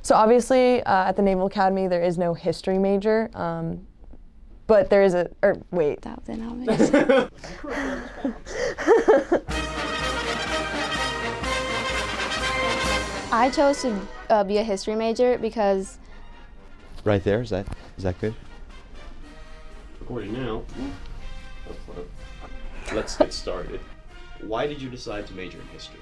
So obviously at the Naval Academy there is no history major, but there is that was an I chose to be a history major because... Right there, is that good? Recording now. Let's get started. Why did you decide to major in history?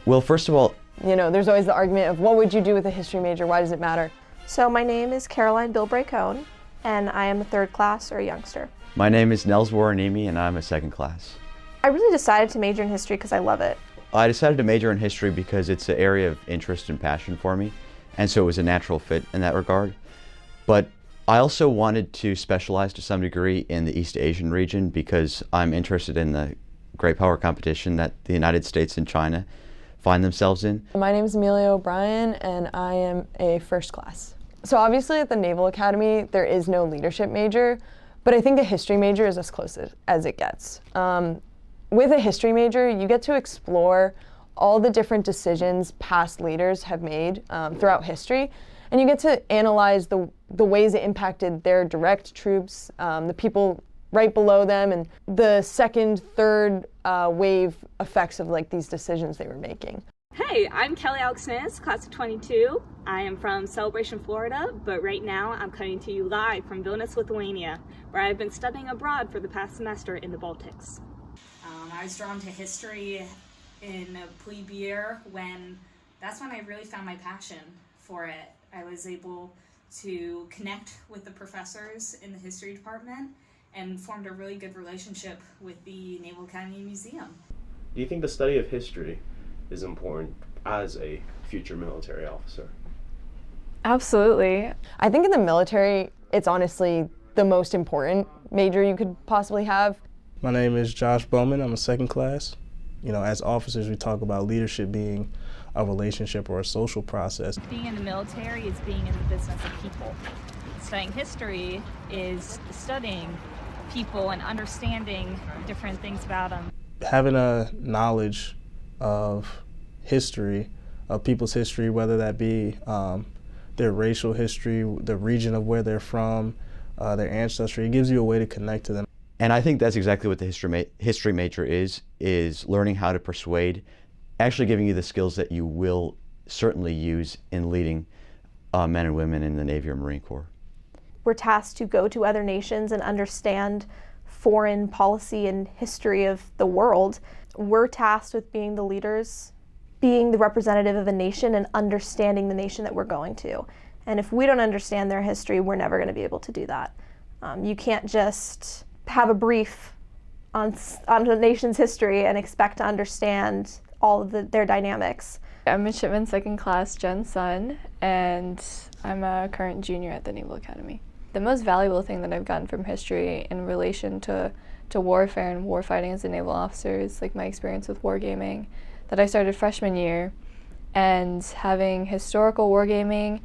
Well, first of all, there's always the argument of what would you do with a history major? Why does it matter? So my name is Caroline Bilbray-Cohn, and I am a third class or a youngster. My name is Nels Warrenemi, and I'm a second class. I really decided to major in history because I love it. I decided to major in history because it's an area of interest and passion for me, and so it was a natural fit in that regard. But I also wanted to specialize to some degree in the East Asian region because I'm interested in the great power competition that the United States and China find themselves in. My name is Amelia O'Brien, and I am a first class. So obviously at the Naval Academy there is no leadership major, but I think a history major is as close as it gets. With a history major, you get to explore all the different decisions past leaders have made throughout history, and you get to analyze the ways it impacted their direct troops, the people right below them, and the second, third wave effects of these decisions they were making. Hey, I'm Kelly Alex-Smith, class of 22. I am from Celebration, Florida, but right now I'm coming to you live from Vilnius, Lithuania, where I've been studying abroad for the past semester in the Baltics. I was drawn to history in plebe year that's when I really found my passion for it. I was able to connect with the professors in the history department and formed a really good relationship with the Naval Academy Museum. Do you think the study of history is important as a future military officer? Absolutely. I think in the military, it's honestly the most important major you could possibly have. My name is Josh Bowman. I'm a second class. As officers, we talk about leadership being a relationship or a social process. Being in the military is being in the business of people. Studying history is studying people and understanding different things about them. Having a knowledge of history, of people's history, whether that be their racial history, the region of where they're from, their ancestry, it gives you a way to connect to them. And I think that's exactly what the history major is learning how to persuade, actually giving you the skills that you will certainly use in leading men and women in the Navy or Marine Corps. We're tasked to go to other nations and understand foreign policy and history of the world. We're tasked with being the leaders, being the representative of a nation and understanding the nation that we're going to. And if we don't understand their history, we're never going to be able to do that. You can't just have a brief on the nation's history and expect to understand all of their dynamics. I'm midshipman second class Jen Sun, and I'm a current junior at the Naval Academy. The most valuable thing that I've gotten from history in relation to warfare and warfighting as a naval officer is my experience with wargaming that I started freshman year, and having historical wargaming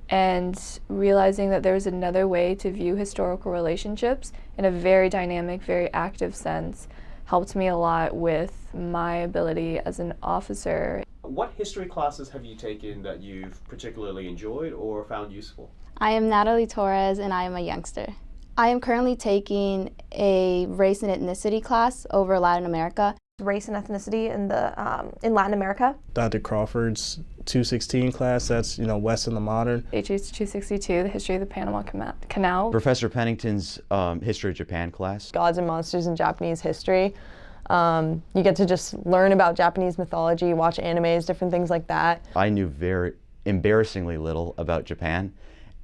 and realizing that there was another way to view historical relationships in a very dynamic, very active sense helped me a lot with my ability as an officer. What history classes have you taken that you've particularly enjoyed or found useful? I am Natalie Torres, and I am a youngster. I am currently taking a race and ethnicity class over Latin America. Race and ethnicity in Latin America. Dr. Crawford's 216 class, that's West in the Modern. HH262, the history of the Panama Canal. Professor Pennington's History of Japan class. Gods and Monsters in Japanese History. You get to just learn about Japanese mythology, watch animes, different things like that. I knew very embarrassingly little about Japan,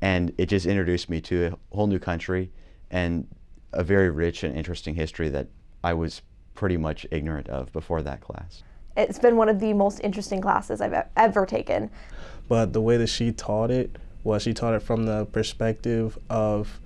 and it just introduced me to a whole new country and a very rich and interesting history that I was pretty much ignorant of before that class. It's been one of the most interesting classes I've ever taken. But the way that she taught it was she taught it from the perspective of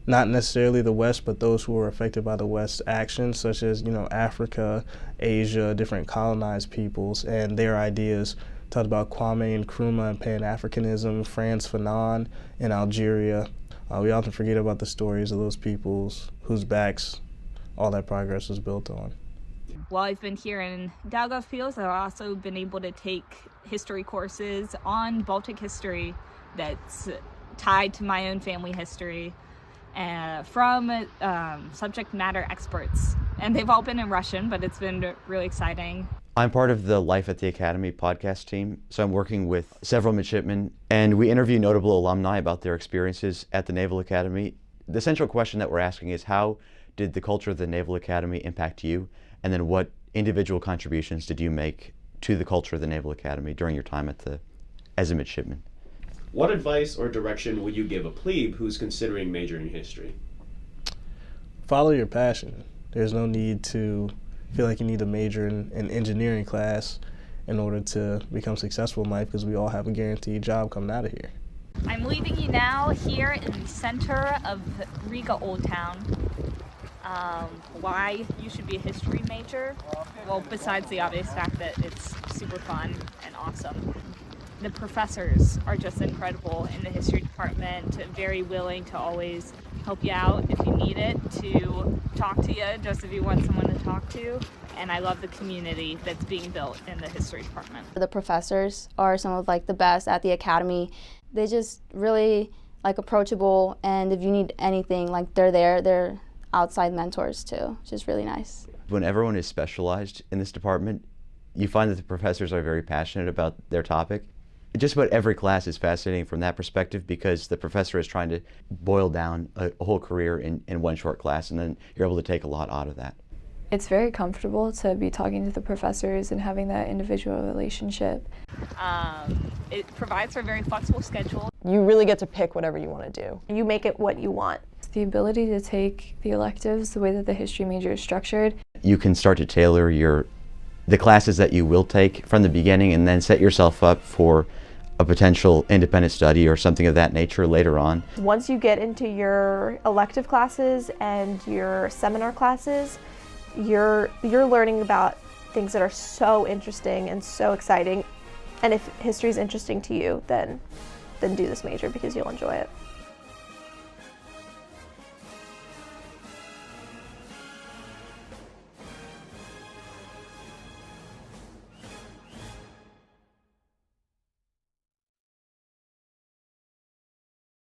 not necessarily the West, but those who were affected by the West's actions, such as Africa, Asia, different colonized peoples, and their ideas. Talked about Kwame Nkrumah and Pan-Africanism, Frantz Fanon in Algeria. We often forget about the stories of those peoples whose backs all that progress was built on. While I've been here in Daugavpils, I've also been able to take history courses on Baltic history that's tied to my own family history from subject matter experts. And they've all been in Russian, but it's been really exciting. I'm part of the Life at the Academy podcast team, so I'm working with several midshipmen, and we interview notable alumni about their experiences at the Naval Academy. The central question that we're asking is, how did the culture of the Naval Academy impact you? And then what individual contributions did you make to the culture of the Naval Academy during your time as a midshipman? What advice or direction would you give a plebe who's considering majoring in history? Follow your passion. There's no need to feel like you need to major in an engineering class in order to become successful in life, because we all have a guaranteed job coming out of here. I'm leaving you now here in the center of Riga Old Town. Why you should be a history major? Well, besides the obvious fact that it's super fun and awesome. The professors are just incredible in the history department, very willing to always help you out if you need it, to talk to you just if you want someone to talk to. And I love the community that's being built in the history department. The professors are some of the best at the academy. They just really approachable, and if you need anything, they're there. They're outside mentors too, which is really nice. When everyone is specialized in this department, you find that the professors are very passionate about their topic. Just about every class is fascinating from that perspective, because the professor is trying to boil down a whole career in one short class, and then you're able to take a lot out of that. It's very comfortable to be talking to the professors and having that individual relationship. It provides for a very flexible schedule. You really get to pick whatever you want to do. You make it what you want. The ability to take the electives the way that the history major is structured. You can start to tailor the classes that you will take from the beginning, and then set yourself up for a potential independent study or something of that nature later on. Once you get into your elective classes and your seminar classes, you're learning about things that are so interesting and so exciting. And if history is interesting to you, then do this major, because you'll enjoy it.